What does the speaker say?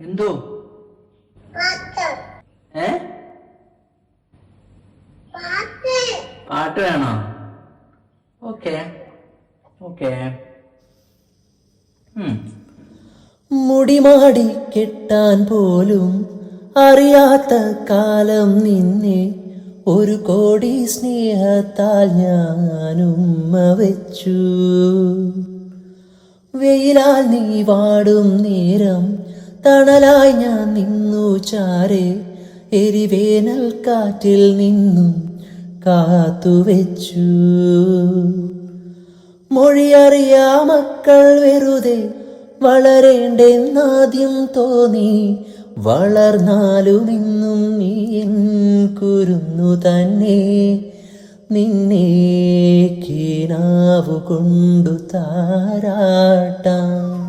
എന്തോ ഏ പാട്ട് വേണോ? Okay okay. മുടിമാടി കെട്ടാൻ പോലും അറിയാത്ത കാലം നിന്നെ ഒരു കോടി സ്നേഹത്താൽ ഞാനുമ്മ വെച്ചു. വെയിലാൽ നീ വാടും നേരം തണലായി ഞാൻ നിന്നു ചാരെ, എരിവേനൽ കാറ്റിൽ നിന്നും കാത്തുവെച്ചു. മൊഴിയറിയാ മക്കൾ വെറുതെ വളരേണ്ടെന്നാദ്യം തോന്നി, വളർന്നാലും ഇന്നും നീ എൻ കുരുന്നു തന്നെ. നിന്നെ കിനാവു കൊണ്ടു താരാട്ടാം.